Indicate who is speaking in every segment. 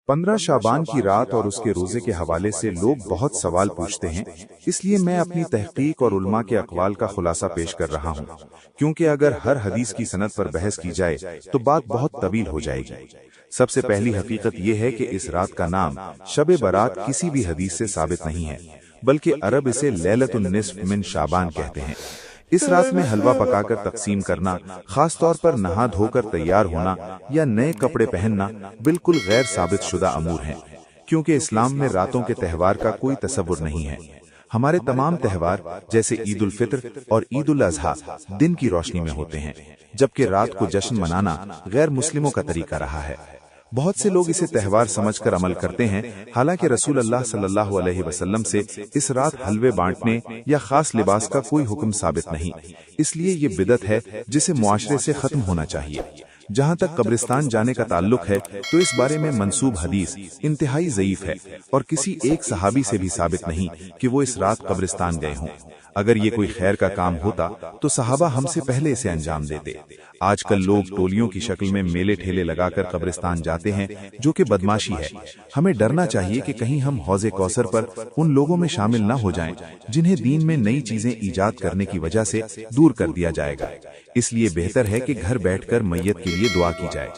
Speaker 1: 15 शाबान की रात और उसके रोजे के हवाले से लोग बहुत सवाल पूछते हैं, इसलिए मैं अपनी तहकीक और उलमा के अक़वाल का खुलासा पेश कर रहा हूँ, क्योंकि अगर हर हदीस की सनद पर बहस की जाए तो बात बहुत तवील हो जाएगी। सबसे पहली हकीकत यह है कि इस रात का नाम शब बारात किसी भी हदीस से साबित नहीं है, बल्कि अरब इसे लैलतुन निस्फ मिन शाबान कहते हैं। इस रात में हलवा पकाकर तकसीम करना, खास तौर पर नहा धोकर तैयार होना या नए कपड़े पहनना बिल्कुल गैर साबित शुदा अमूर हैं, क्योंकि इस्लाम में रातों के त्यौहार का कोई तसव्वुर नहीं है। हमारे तमाम त्यौहार जैसे ईद उल फित्र और ईद उल अजहा दिन की रोशनी में होते हैं, जबकि रात को जश्न मनाना गैर मुस्लिमों का तरीका रहा है। बहुत से लोग इसे त्यौहार समझकर अमल करते हैं, हालांकि रसूल अल्लाह सल्लल्लाहु अलैहि वसल्लम से इस रात हलवे बांटने या खास लिबास का कोई हुक्म साबित नहीं, इसलिए ये बिदअत है जिसे मुआशरे से खत्म होना चाहिए। जहाँ तक कब्रिस्तान जाने का ताल्लुक है तो इस बारे में मंसूब हदीस इंतहाई ज़ईफ है और किसी एक सहाबी से भी साबित नहीं कि वो इस रात कब्रिस्तान गए हों। अगर ये कोई खैर का काम होता तो सहाबा हमसे पहले इसे अंजाम देते। आजकल लोग टोलियों की शक्ल में मेले ठेले लगाकर कब्रिस्तान जाते हैं, जो कि बदमाशी है। हमें डरना चाहिए कि कहीं हम हौज़े कौसर पर उन लोगों में शामिल न हो जाएं, जिन्हें दीन में नई चीजें ईजाद करने की वजह से दूर कर दिया जाएगा। इसलिए बेहतर है कि घर बैठकर मैयत के लिए दुआ की जाए।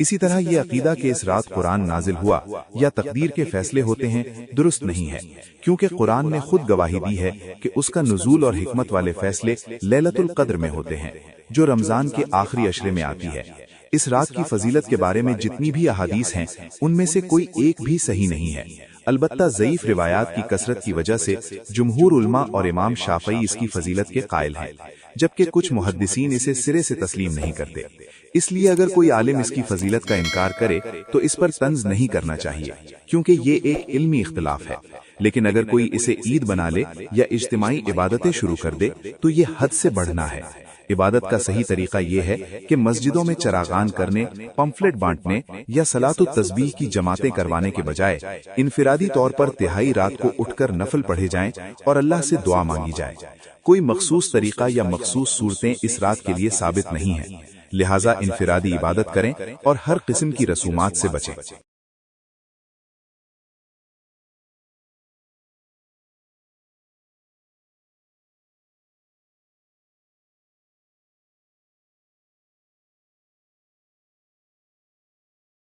Speaker 1: इसी तरह ये अकीदा कि इस रात कुरान नाजिल हुआ या तकदीर के फैसले होते हैं दुरुस्त नहीं है, क्योंकि कुरान ने खुद गवाही दी है कि उसका नुज़ूल और हिकमत वाले फैसले लैलतुल कद्र में होते हैं, जो रमजान के आखिरी अशरे में आती है। इस रात की फजीलत के बारे में जितनी भी अहादीस हैं, उनमें से कोई एक भी सही नहीं है। अलबत्ता ज़ईफ रिवायात की कसरत की वजह से जुमहूर उलमा और इमाम शाफई इसकी फजीलत के कायल हैं, जबकि कुछ मुहद्दिसीन इसे सिरे से तस्लीम नहीं करते। इसलिए अगर कोई आलिम इसकी फजीलत का इनकार करे तो इस पर तंज नहीं करना चाहिए, क्योंकि ये एक इल्मी इख्तिलाफ है। लेकिन अगर कोई इसे ईद बना ले या इज्तिमाई इबादतें शुरू कर दे तो ये हद से बढ़ना है। इबादत का सही तरीका ये है कि मस्जिदों में चरागान करने, पंफलेट बांटने या सलातुत तस्बीह की जमातें करवाने के बजाय इनफिरादी तौर पर तिहाई रात को उठकर नफल पढ़े जाएं और अल्लाह से दुआ मांगी जाए। कोई मखसूस तरीका या मखसूस सूरतें इस रात के लिए साबित नहीं है, लिहाजा इनफिरादी इबादत करें और हर किस्म की रसूमात से बचें।